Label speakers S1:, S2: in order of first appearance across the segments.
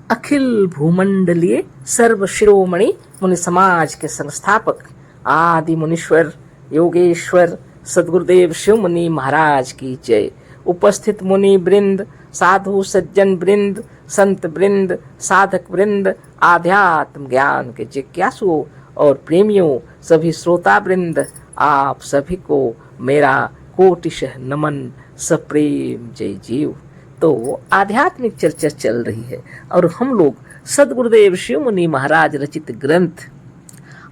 S1: अखिल भूमंडलीय सर्व शिरोमणि मुनि समाज के संस्थापक आदि मुनीश्वर योगेश्वर सदगुरुदेव शिव मुनि महाराज की जय। उपस्थित मुनि वृंद, साधु सज्जन वृंद, संत वृंद, साधक वृंद, आध्यात्म ज्ञान के जिज्ञासुओं और प्रेमियों, सभी श्रोता वृंद, आप सभी को मेरा कोटिशः नमन, सप्रेम जय जीव। तो आध्यात्मिक चर्चा चल रही है और हम लोग सदगुरुदेव शिव मुनि महाराज रचित ग्रंथ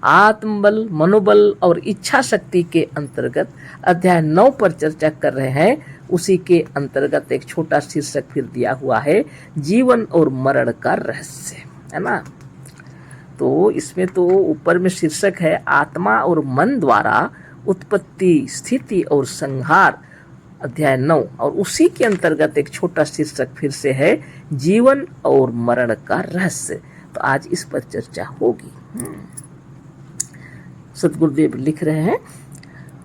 S1: आत्मबल, मनोबल और इच्छा शक्ति के अंतर्गत अध्याय 9 पर चर्चा कर रहे हैं। उसी के अंतर्गत एक छोटा शीर्षक फिर दिया हुआ है, जीवन और मरण का रहस्य, है ना। तो इसमें तो ऊपर में शीर्षक है आत्मा और मन द्वारा उत्पत्ति, स्थिति और संहार, अध्याय 9, और उसी के अंतर्गत एक छोटा शीर्षक फिर से है, जीवन और मरण का रहस्य। तो आज इस पर चर्चा होगी। सदगुरुदेव लिख रहे हैं,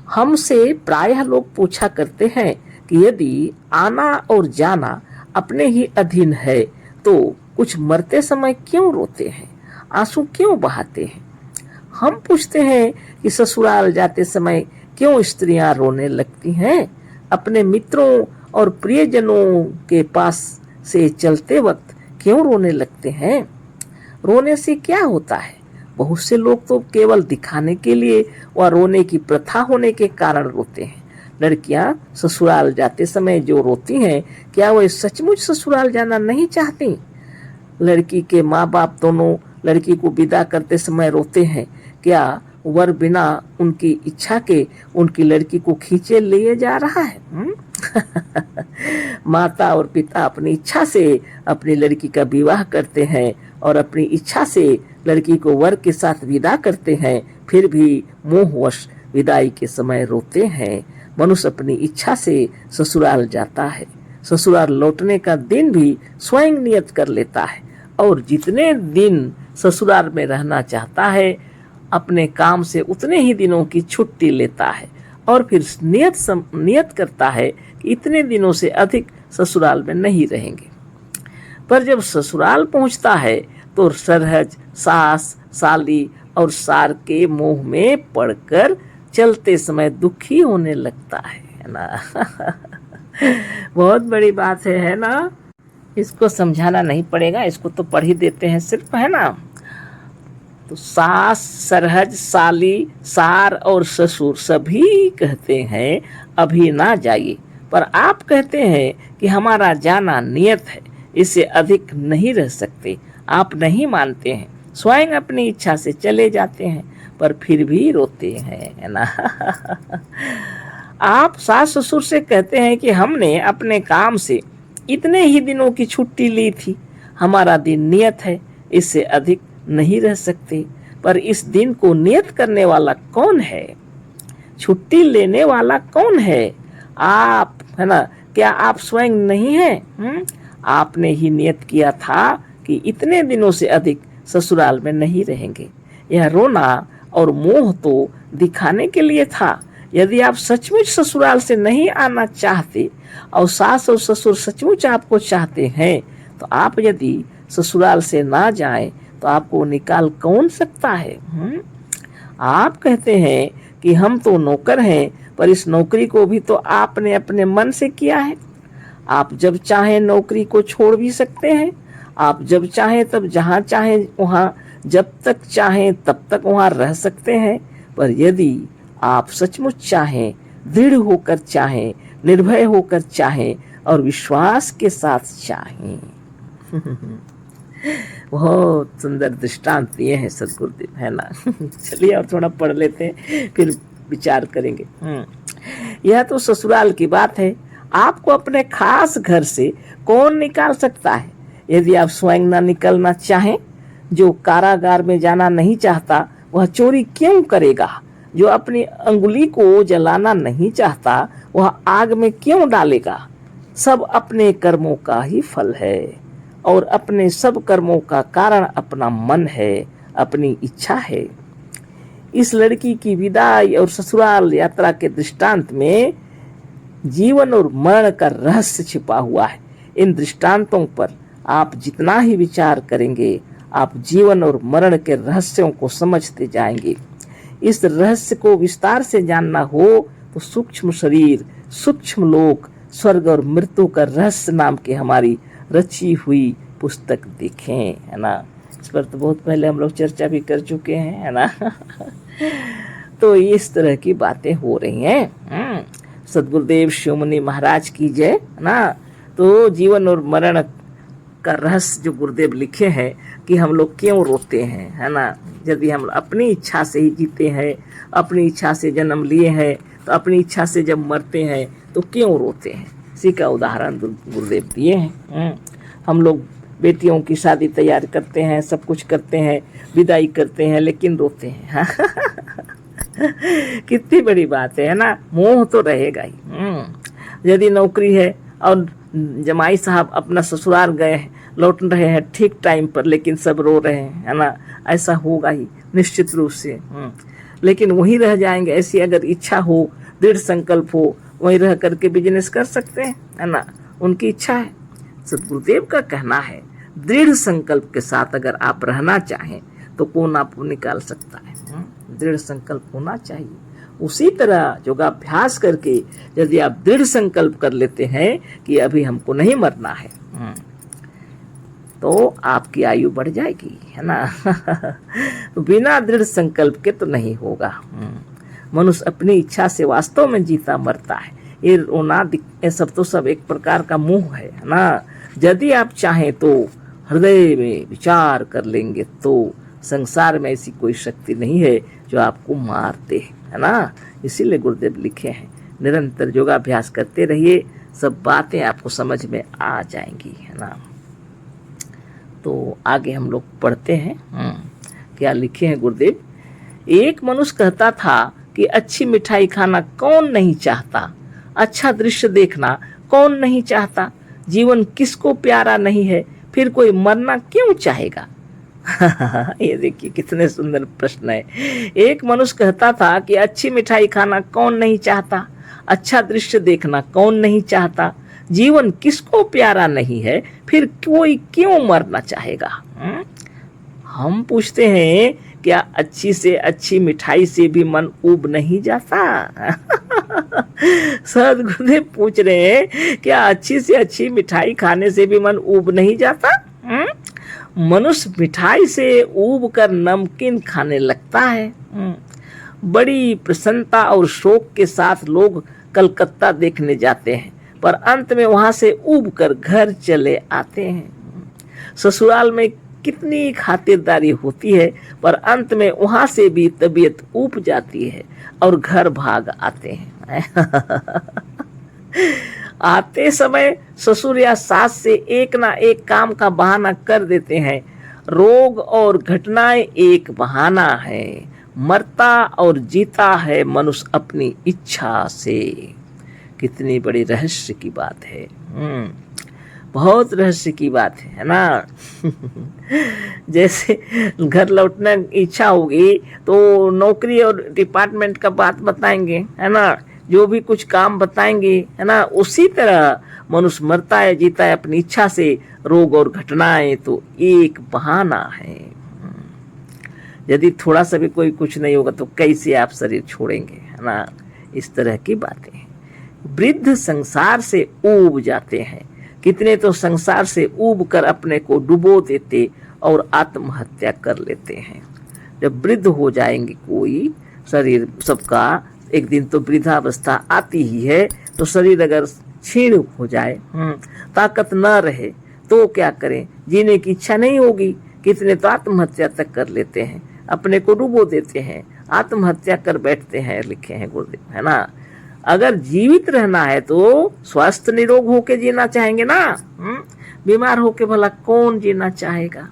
S1: हमसे प्रायः लोग पूछा करते हैं कि यदि आना और जाना अपने ही अधीन है तो कुछ मरते समय क्यों रोते हैं, आंसू क्यों बहाते हैं। हम पूछते हैं कि ससुराल जाते समय क्यों स्त्रियां रोने लगती हैं, अपने मित्रों और प्रियजनों के पास से चलते वक्त क्यों रोने लगते हैं। रोने से क्या होता है। बहुत से लोग तो केवल दिखाने के लिए व रोने की प्रथा होने के कारण रोते हैं। लड़कियां ससुराल जाते समय जो रोती हैं, क्या वह सचमुच ससुराल जाना नहीं चाहती। लड़की के माँ बाप दोनों लड़की को विदा करते समय रोते हैं, क्या वर बिना उनकी इच्छा के उनकी लड़की को खींचे लिए जा रहा है। माता और पिता अपनी इच्छा से अपनी लड़की का विवाह करते हैं और अपनी इच्छा से लड़की को वर के साथ विदा करते हैं, फिर भी मोहवश विदाई के समय रोते हैं। मनुष्य अपनी इच्छा से ससुराल जाता है, ससुराल लौटने का दिन भी स्वयं नियत कर लेता है और जितने दिन ससुराल में रहना चाहता है अपने काम से उतने ही दिनों की छुट्टी लेता है और फिर नियत करता है कि इतने दिनों से अधिक ससुराल में नहीं रहेंगे। पर जब ससुराल पहुंचता है तो सरहज, सास, साली और सार के मोह में पड़कर चलते समय दुखी होने लगता है ना। बहुत बड़ी बात है ना। इसको समझाना नहीं पड़ेगा, इसको तो पढ़ ही देते हैं सिर्फ, है ना। तो सास, सरहज, साली, सार और ससुर सभी कहते हैं अभी ना जाइए, पर आप कहते हैं कि हमारा जाना नियत है, इससे अधिक नहीं रह सकते। आप नहीं मानते हैं, स्वयं अपनी इच्छा से चले जाते हैं, पर फिर भी रोते हैं, है ना। आप सास ससुर से कहते हैं कि हमने अपने काम से इतने ही दिनों की छुट्टी ली थी, हमारा दिन नियत है, इससे अधिक नहीं रह सकते। पर इस दिन को नियत करने वाला कौन है, छुट्टी लेने वाला कौन है। आप, है ना। क्या आप स्वयं नहीं हैं। आपने ही नियत किया था कि इतने दिनों से अधिक ससुराल में नहीं रहेंगे। यह रोना और मोह तो दिखाने के लिए था। यदि आप सचमुच ससुराल से नहीं आना चाहते और सास और ससुर सचमुच आपको चाहते हैं, तो आप यदि ससुराल से ना जाएं तो आपको निकाल कौन सकता है। आप कहते हैं कि हम तो नौकर हैं, पर इस नौकरी को भी तो आपने अपने मन से किया है। आप जब चाहें नौकरी को छोड़ भी सकते हैं। आप जब चाहें तब जहाँ चाहें वहाँ, जब तक चाहें तब तक वहाँ रह सकते हैं। पर यदि आप सचमुच चाहें, दृढ़ होकर चाहें, निर्भय होकर चाहें और विश्वास के साथ चाहें। बहुत सुंदर दृष्टांत दिए हैं सदगुरुदेव, है ना। चलिए और थोड़ा पढ़ लेते हैं, फिर विचार करेंगे। यह तो ससुराल की बात है। आपको अपने खास घर से कौन निकाल सकता है, यदि आप स्वयं ना निकलना चाहें। जो कारागार में जाना नहीं चाहता वह चोरी क्यों करेगा। जो अपनी अंगुली को जलाना नहीं चाहता वह आग में क्यों डालेगा। सब अपने कर्मों का ही फल है और अपने सब कर्मों का कारण अपना मन है, अपनी इच्छा है। इस लड़की की विदाई और ससुराल यात्रा के दृष्टांत में जीवन और मरण का रहस्य छिपा हुआ है। इन दृष्टांतों पर आप जितना ही विचार करेंगे, आप जीवन और मरण के रहस्यों को समझते जाएंगे। इस रहस्य को विस्तार से जानना हो तो सूक्ष्म शरीर, सूक्ष्म लोक, स्वर्ग और मृत्यु का रहस्य नाम की हमारी रची हुई पुस्तक देखें, है ना। इस पर तो बहुत पहले हम लोग चर्चा भी कर चुके हैं, है ना। तो इस तरह की बातें हो रही हैं। सद्गुरुदेव शिरोमणि महाराज की जय, है ना। तो जीवन और मरण का रहस्य जो गुरुदेव लिखे हैं कि हम लोग क्यों रोते हैं, है ना। यदि हम अपनी इच्छा से ही जीते हैं, अपनी इच्छा से जन्म लिए हैं, तो अपनी इच्छा से जब मरते हैं तो क्यों रोते हैं, इसी का उदाहरण गुरुदेव दिए हैं। हम लोग बेटियों की शादी तैयार करते हैं, सब कुछ करते हैं, विदाई करते हैं, लेकिन रोते हैं। कितनी बड़ी बात है ना। मोह तो रहेगा ही। यदि नौकरी है और जमाई साहब अपना ससुराल गए हैं, लौट रहे हैं ठीक टाइम पर, लेकिन सब रो रहे हैं, है ना। ऐसा होगा ही निश्चित रूप से। लेकिन वहीं रह जाएंगे। ऐसी अगर इच्छा हो, दृढ़ संकल्प हो, वहीं रह करके बिजनेस कर सकते हैं, है ना। उनकी इच्छा है। सद्गुरुदेव का कहना है दृढ़ संकल्प के साथ अगर आप रहना चाहें तो कौन आपको निकाल सकता है। दृढ़ संकल्प होना चाहिए। उसी तरह योगाभ्यास करके यदि आप दृढ़ संकल्प कर लेते हैं कि अभी हमको नहीं मरना है, तो आपकी आयु बढ़ जाएगी, है ना। तो बिना दृढ़ संकल्प के तो नहीं होगा। मनुष्य अपनी इच्छा से वास्तव में जीता मरता है। ये रोना ये सब तो सब एक प्रकार का मोह है ना। यदि आप चाहें तो हृदय में विचार कर लेंगे तो संसार में ऐसी कोई शक्ति नहीं है जो आपको मार दे, है ना। इसीलिए गुरुदेव लिखे हैं निरंतर योगाभ्यास करते रहिए, सब बातें आपको समझ में आ जाएंगी, है ना। तो आगे हम लोग पढ़ते हैं। क्या लिखे हैं गुरुदेव। एक मनुष्य कहता था कि अच्छी मिठाई खाना कौन नहीं चाहता, अच्छा दृश्य देखना कौन नहीं चाहता, जीवन किसको प्यारा नहीं है, फिर कोई मरना क्यों चाहेगा। ये देखिए कितने सुंदर प्रश्न है। एक मनुष्य कहता था कि अच्छी मिठाई खाना कौन नहीं चाहता, अच्छा दृश्य देखना कौन नहीं चाहता, जीवन किसको प्यारा नहीं है, फिर कोई क्यों मरना चाहेगा। हम पूछते हैं क्या अच्छी से अच्छी मिठाई से भी मन ऊब नहीं जाता। सद्गुरुदेव पूछ रहे हैं क्या अच्छी से अच्छी मिठाई खाने से भी मन ऊब नहीं जाता। मनुष्य मिठाई से ऊब कर नमकीन खाने लगता है। बड़ी प्रसन्नता और शौक के साथ लोग कलकत्ता देखने जाते हैं, पर अंत में वहां से ऊब कर घर चले आते हैं। ससुराल में कितनी खातिरदारी होती है, पर अंत में वहां से भी तबीयत ऊब जाती है और घर भाग आते हैं। आते समय ससुर या सास से एक ना एक काम का बहाना कर देते हैं। रोग और घटनाएं एक बहाना है, मरता और जीता है मनुष्य अपनी इच्छा से। कितनी बड़ी रहस्य की बात है। बहुत रहस्य की बात है ना। जैसे घर लौटने इच्छा होगी तो नौकरी और डिपार्टमेंट का बात बताएंगे, है ना, जो भी कुछ काम बताएंगे, है ना। उसी तरह मनुष्य मरता है जीता है अपनी इच्छा से। रोग और घटनाएं तो एक बहाना है। यदि थोड़ा सा भी कोई कुछ नहीं होगा तो कैसे आप शरीर छोड़ेंगे, है ना। इस तरह की बातें। वृद्ध संसार से ऊब जाते हैं, कितने तो संसार से ऊब कर अपने को डुबो देते और आत्महत्या कर लेते हैं। जब वृद्ध हो जाएंगे कोई, शरीर सबका एक दिन तो वृद्धावस्था आती ही है, तो शरीर अगर क्षीण हो जाए, ताकत न रहे तो क्या करें, जीने की इच्छा नहीं होगी। कितने तो आत्महत्या तक कर लेते हैं, अपने को डुबो देते हैं, आत्महत्या कर बैठते हैं, लिखे हैं गुरुदेव, है ना। अगर जीवित रहना है तो स्वस्थ निरोग होके जीना चाहेंगे ना। बीमार होके भला कौन जीना चाहेगा।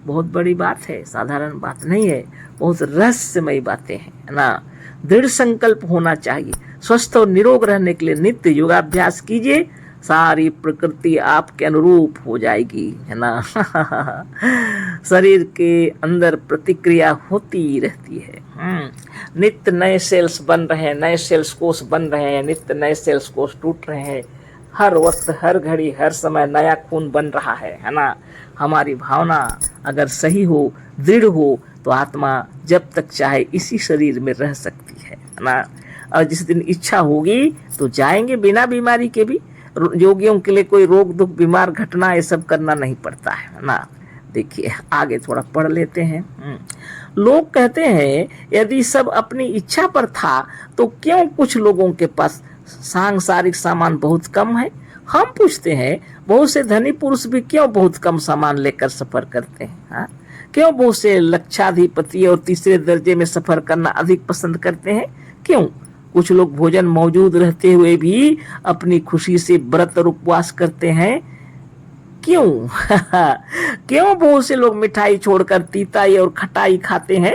S1: बहुत बड़ी बात है, साधारण बात नहीं है, बहुत रहस्यमयी बातें हैं, है ना। दृढ़ संकल्प होना चाहिए। स्वस्थ और निरोग रहने के लिए नित्य योगाभ्यास कीजिए, सारी प्रकृति आपके अनुरूप हो जाएगी, है ना। शरीर के अंदर प्रतिक्रिया होती रहती है। नित्य नए सेल्स बन रहे हैं, नए सेल्स कोष बन रहे हैं, नित्य नए सेल्स कोष टूट रहे हैं। हर वक्त, हर घड़ी, हर समय नया खून बन रहा है ना। हमारी भावना अगर सही हो, दृढ़ हो, तो आत्मा जब तक चाहे इसी शरीर में रह सकती है ना। और जिस दिन इच्छा होगी तो जाएंगे बिना बीमारी के भी। योगियों के लिए कोई रोग दुख बीमार घटना ये सब करना नहीं पड़ता है ना। देखिए आगे थोड़ा पढ़ लेते हैं। लोग कहते हैं यदि सब अपनी इच्छा पर था तो क्यों कुछ लोगों के पास सांसारिक सामान बहुत कम है। हम पूछते हैं बहुत से धनी पुरुष भी क्यों बहुत कम सामान लेकर सफर करते हैं। हाँ? क्यों बहुत से लक्षाधिपति और तीसरे दर्जे में सफर करना अधिक पसंद करते हैं। क्यों कुछ लोग भोजन मौजूद रहते हुए भी अपनी खुशी से व्रत और उपवास करते हैं। क्यों क्यों बहुत से लोग मिठाई छोड़कर तीताई और खटाई खाते हैं।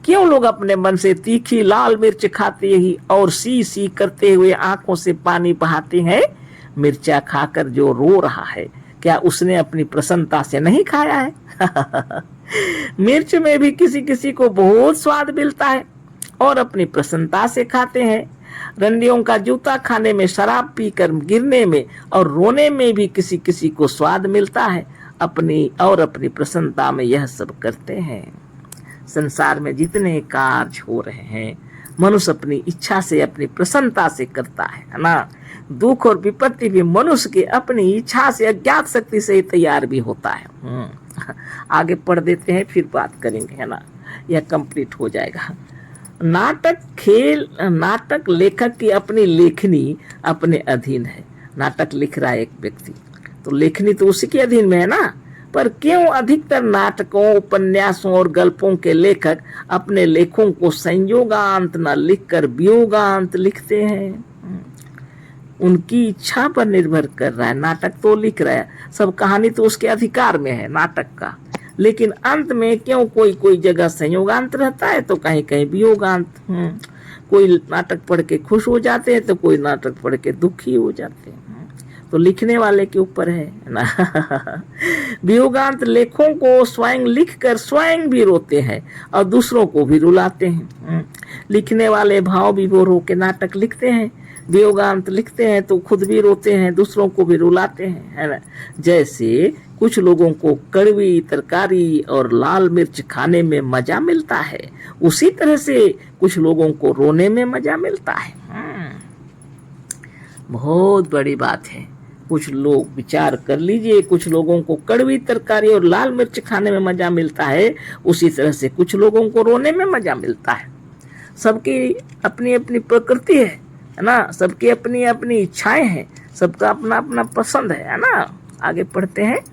S1: क्यों लोग अपने मन से तीखी लाल मिर्च खाते ही और सी सी करते हुए आंखों से पानी बहाते हैं। मिर्चा खाकर जो रो रहा है क्या उसने अपनी प्रसन्नता से नहीं खाया है। मिर्च में भी किसी किसी को बहुत स्वाद मिलता है और अपनी प्रसन्नता से खाते हैं। रंडियों का जूता खाने में, शराब पीकर गिरने में और रोने में भी किसी किसी को स्वाद मिलता है। अपनी प्रसन्नता में यह सब करते हैं। संसार में जितने कार्य हो रहे हैं मनुष्य अपनी इच्छा से, अपनी प्रसन्नता से करता है ना। दुख और विपत्ति भी मनुष्य के अपनी इच्छा से, अज्ञात शक्ति से ही तैयार भी होता है। आगे पढ़ देते हैं फिर बात करेंगे है ना, यह कंप्लीट हो जाएगा। नाटक लेखक की अपनी लेखनी अपने अधीन है। नाटक लिख रहा है एक व्यक्ति तो लेखनी तो उसी के अधीन में है ना। पर क्यों अधिकतर नाटकों, उपन्यासों और गल्पों के लेखक अपने लेखों को संयोगांत न लिखकर वियोगांत लिखते हैं। उनकी इच्छा पर निर्भर कर रहा है। नाटक तो लिख रहा है, सब कहानी तो उसके अधिकार में है नाटक का, लेकिन अंत में क्यों कोई कोई जगह संयोगांत रहता है तो कहीं कहीं वियोगांत। कोई नाटक पढ़ के खुश हो जाते हैं तो कोई नाटक पढ़ के दुखी हो जाते हैं। तो लिखने वाले के ऊपर है ना। वियोगांत लेखों को स्वयं लिखकर स्वयं भी रोते हैं और दूसरों को भी रुलाते हैं। लिखने वाले भाव विभोर होकर नाटक लिखते हैं, वियोगांत लिखते हैं तो खुद भी रोते हैं, दूसरों को भी रुलाते हैं, है ना। जैसे कुछ लोगों को कड़वी तरकारी और लाल मिर्च खाने में मजा मिलता है, उसी तरह से कुछ लोगों को रोने में मजा मिलता है। बहुत बड़ी बात है। कुछ लोग विचार कर लीजिए, कुछ लोगों को कड़वी तरकारी और लाल मिर्च खाने में मजा मिलता है, उसी तरह से कुछ लोगों को रोने में मजा मिलता है। सबकी अपनी अपनी प्रकृति है ना, सबकी अपनी अपनी इच्छाएं हैं, सबका अपना अपना पसंद है ना। आगे पढ़ते हैं।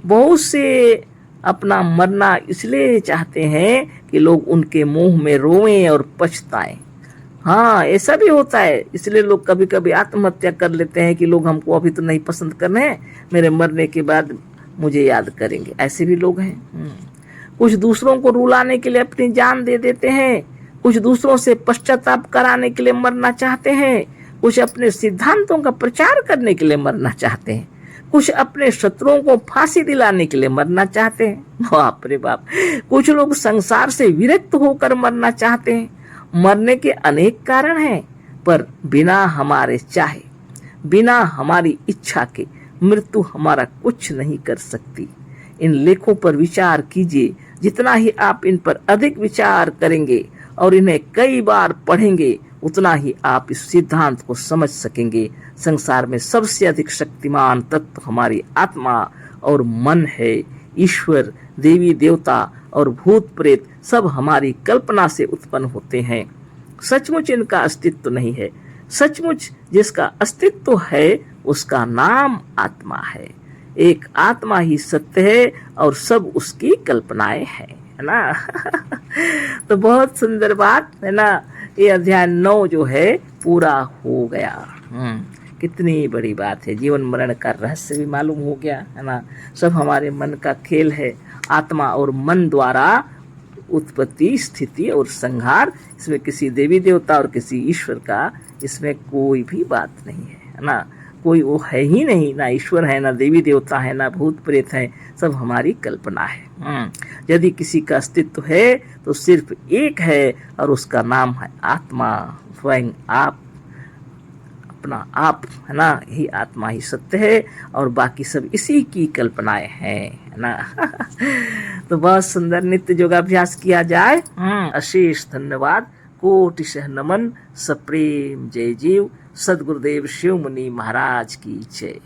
S1: बहुत से अपना मरना इसलिए चाहते हैं कि लोग उनके मुंह में रोएं और पछताएं। हाँ ऐसा भी होता है, इसलिए लोग कभी कभी आत्महत्या कर लेते हैं कि लोग हमको अभी तो नहीं पसंद कर रहे हैं, मेरे मरने के बाद मुझे याद करेंगे। ऐसे भी लोग हैं। कुछ दूसरों को रुलाने के लिए अपनी जान दे देते हैं, कुछ दूसरों से पश्चाताप कराने के लिए मरना चाहते हैं, कुछ अपने सिद्धांतों का प्रचार करने के लिए मरना चाहते हैं, कुछ अपने शत्रुओं को फांसी दिलाने के लिए मरना चाहते हैं। बाप रे बाप। कुछ लोग संसार से विरक्त होकर मरना चाहते हैं। मरने के अनेक कारण हैं, पर बिना हमारे चाहे, बिना हमारी इच्छा के मृत्यु हमारा कुछ नहीं कर सकती। इन लेखों पर विचार कीजिए। जितना ही आप इन पर अधिक विचार करेंगे और इन्हें कई बार पढ़ेंगे, उतना ही आप इस सिद्धांत को समझ सकेंगे। संसार में सबसे अधिक शक्तिमान तत्व हमारी आत्मा और मन है। ईश्वर, देवी देवता और भूत प्रेत सब हमारी कल्पना से उत्पन्न होते हैं। सचमुच इनका अस्तित्व नहीं है। सचमुच जिसका अस्तित्व है उसका नाम आत्मा है। एक आत्मा ही सत्य है और सब उसकी कल्पनाएं हैं, है ना। तो बहुत सुंदर बात है ना। ये अध्याय 9 जो है पूरा हो गया। कितनी बड़ी बात है। जीवन मरण का रहस्य भी मालूम हो गया, है ना। सब हमारे मन का खेल है। आत्मा और मन द्वारा उत्पत्ति, स्थिति और संहार, इसमें किसी देवी देवता और किसी ईश्वर का इसमें कोई भी बात नहीं है ना। कोई वो है ही नहीं, ना ईश्वर है, ना देवी देवता है, ना भूत प्रेत है, सब हमारी कल्पना है। यदि किसी का अस्तित्व है तो सिर्फ एक है और उसका नाम है आत्मा। स्वयं आप अपना आप है ना, यही आत्मा ही सत्य है और बाकी सब इसी की कल्पनाएं हैं, है ना। तो बहुत सुंदर नित्य योगाभ्यास किया जाए। अशेष धन्यवाद, कोटिशः नमन, सप्रेम जय जीव। सदगुरुदेव शिव मुनि महाराज की जय।